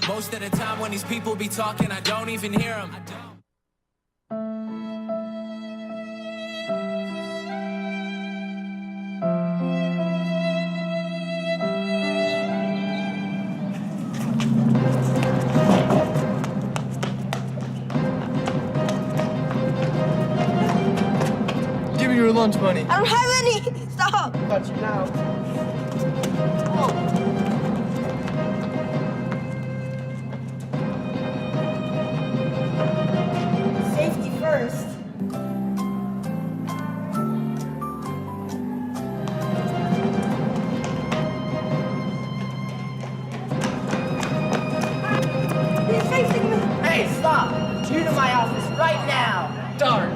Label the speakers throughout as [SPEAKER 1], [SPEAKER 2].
[SPEAKER 1] Most of the time when these people be talking, I don't even hear them.
[SPEAKER 2] Give me your lunch money.
[SPEAKER 3] I don't have any. Stop.
[SPEAKER 2] Got you now. Oh.
[SPEAKER 3] Safety first. He's facing me.
[SPEAKER 4] Hey, stop! You to my office right now!
[SPEAKER 2] Darn.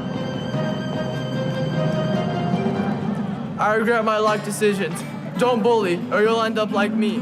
[SPEAKER 2] I regret my life decisions. Don't bully, or you'll end up like me.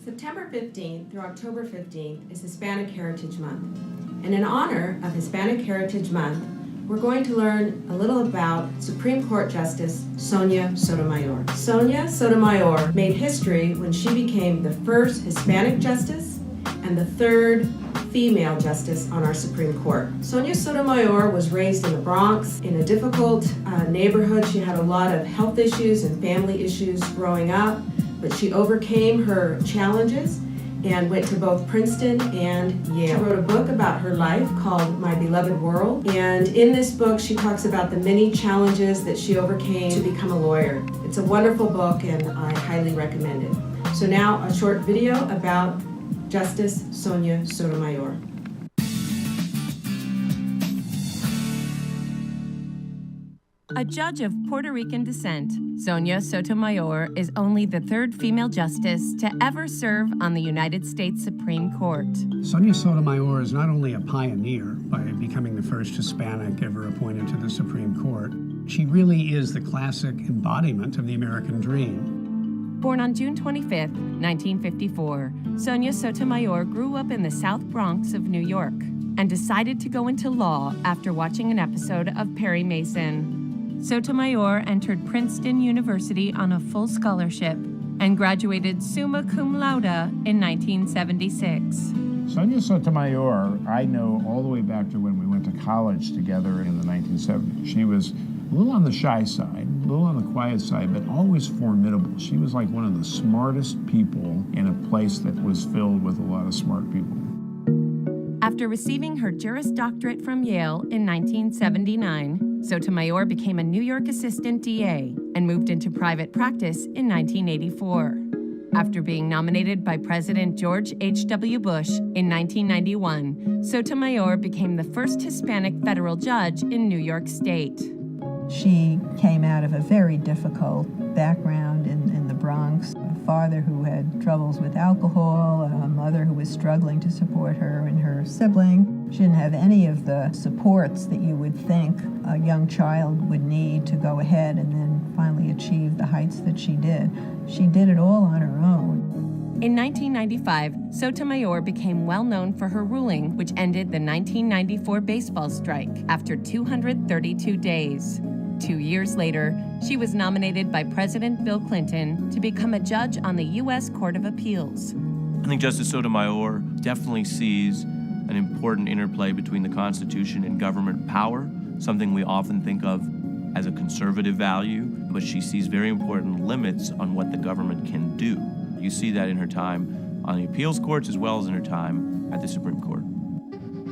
[SPEAKER 5] September 15th through October 15th is Hispanic Heritage Month. And in honor of Hispanic Heritage Month, we're going to learn a little about Supreme Court Justice Sonia Sotomayor. Sonia Sotomayor made history when she became the first Hispanic justice and the third female justice on our Supreme Court. Sonia Sotomayor was raised in the Bronx in a difficult neighborhood. She had a lot of health issues and family issues growing up, but she overcame her challenges and went to both Princeton and Yale. She wrote a book about her life called My Beloved World, and in this book she talks about the many challenges that she overcame to become a lawyer. It's a wonderful book and I highly recommend it. So now a short video about Justice Sonia Sotomayor. A judge of Puerto Rican descent, Sonia Sotomayor is only the third female justice to ever serve on the United States Supreme Court.
[SPEAKER 6] Sonia Sotomayor is not only a pioneer by becoming the first Hispanic ever appointed to the Supreme Court, she really is the classic embodiment of the American dream.
[SPEAKER 5] Born on June 25, 1954, Sonia Sotomayor grew up in the South Bronx of New York and decided to go into law after watching an episode of Perry Mason. Sotomayor entered Princeton University on a full scholarship and graduated summa cum laude in 1976.
[SPEAKER 7] Sonia Sotomayor, I know all the way back to when we went to college together in the 1970s. She was a little on the shy side, a little on the quiet side, but always formidable. She was like one of the smartest people in a place that was filled with a lot of smart people.
[SPEAKER 5] After receiving her Juris Doctorate from Yale in 1979, Sotomayor became a New York assistant DA and moved into private practice in 1984. After being nominated by President George H.W. Bush in 1991, Sotomayor became the first Hispanic federal judge in New York State.
[SPEAKER 8] She came out of a very difficult background in the Bronx. A father who had troubles with alcohol, a mother who was struggling to support her and her sibling. She didn't have any of the supports that you would think a young child would need to go ahead and then finally achieve the heights that she did. She did it all on her own.
[SPEAKER 5] In 1995, Sotomayor became well known for her ruling, which ended the 1994 baseball strike after 232 days. 2 years later, she was nominated by President Bill Clinton to become a judge on the U.S. Court of Appeals.
[SPEAKER 9] I think Justice Sotomayor definitely sees an important interplay between the Constitution and government power, something we often think of as a conservative value, but she sees very important limits on what the government can do. You see that in her time on the appeals courts as well as in her time at the Supreme Court.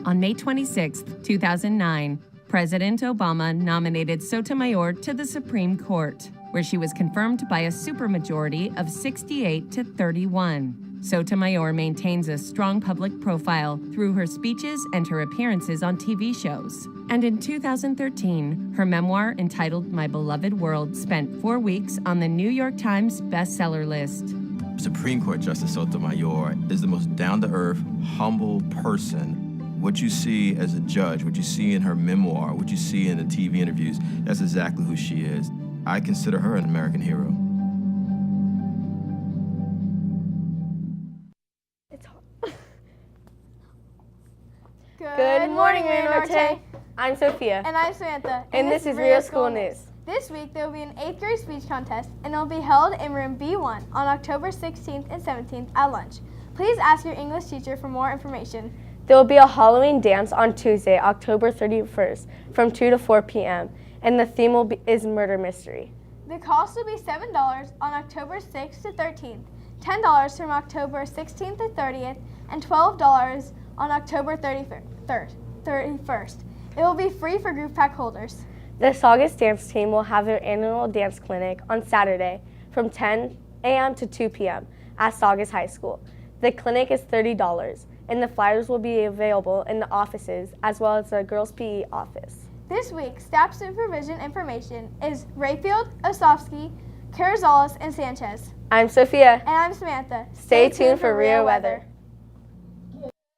[SPEAKER 5] On May 26, 2009, President Obama nominated Sotomayor to the Supreme Court, where she was confirmed by a supermajority of 68 to 31. Sotomayor maintains a strong public profile through her speeches and her appearances on TV shows. And in 2013, her memoir entitled My Beloved World spent 4 weeks on the New York Times bestseller list.
[SPEAKER 10] Supreme Court Justice Sotomayor is the most down-to-earth, humble person. What you see as a judge, what you see in her memoir, what you see in the TV interviews, that's exactly who she is. I consider her an American hero.
[SPEAKER 11] Good morning, Rio Norte. I'm Sophia.
[SPEAKER 3] And I'm Samantha.
[SPEAKER 11] And this is Rio School News. This week there will be an 8th grade speech contest and it will be held in room B1 on October 16th and 17th at lunch. Please ask your English teacher for more information.
[SPEAKER 12] There will be a Halloween dance on Tuesday, October 31st from 2 to 4 p.m. and the theme is murder mystery.
[SPEAKER 11] The cost will be $7 on October 6th to 13th, $10 from October 16th to 30th, and $12 on October 31st. It will be free for group pack holders.
[SPEAKER 12] The Saugus dance team will have their annual dance clinic on Saturday from 10 a.m. to 2 p.m. at Saugus High School. The clinic is $30, and the flyers will be available in the offices as well as the girls' PE office.
[SPEAKER 11] This week, staff supervision information is Rayfield, Osofsky, Carrizales, and Sanchez.
[SPEAKER 12] I'm Sophia.
[SPEAKER 11] And I'm Samantha.
[SPEAKER 12] Stay tuned for Rio weather.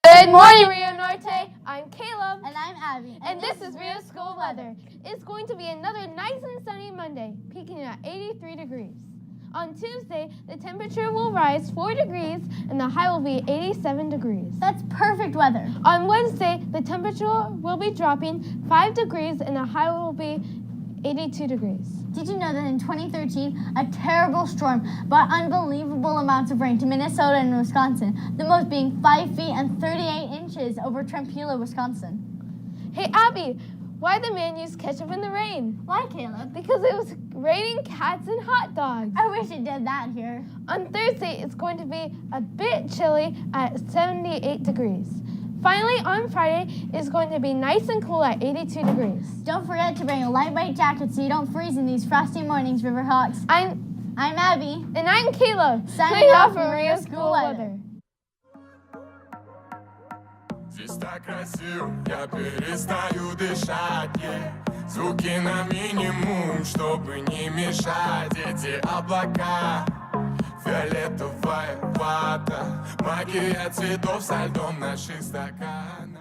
[SPEAKER 13] Good morning, Rio Norte. I'm Caleb.
[SPEAKER 14] And I'm Abby.
[SPEAKER 13] And this is Rio School Weather. It's going to be another nice and sunny Monday, peaking at 83 degrees. On Tuesday, the temperature will rise 4 degrees and the high will be 87 degrees.
[SPEAKER 14] That's perfect weather.
[SPEAKER 13] On Wednesday, the temperature will be dropping 5 degrees and the high will be 82 degrees.
[SPEAKER 14] Did you know that in 2013, a terrible storm brought unbelievable amounts of rain to Minnesota and Wisconsin, the most being 5 feet and 38 inches over Tempe, Wisconsin?
[SPEAKER 13] Hey, Abby, why the man use ketchup in the rain?
[SPEAKER 14] Why, Caleb?
[SPEAKER 13] Because it was raining cats and hot dogs.
[SPEAKER 14] I wish it did that here.
[SPEAKER 13] On Thursday, it's going to be a bit chilly at 78 degrees. Finally, on Friday, it's going to be nice and cool at 82 degrees.
[SPEAKER 14] Don't forget to bring a lightweight jacket so you don't freeze in these frosty mornings, Riverhawks.
[SPEAKER 13] I'm
[SPEAKER 14] Abby.
[SPEAKER 13] And I'm Caleb.
[SPEAKER 14] Signing off for Rio School Weather.
[SPEAKER 15] Здесь так красиво, я перестаю дышать, звуки на минимум, чтобы не мешать. Эти облака, фиолетовая вата, магия цветов со льдом наших стаканов.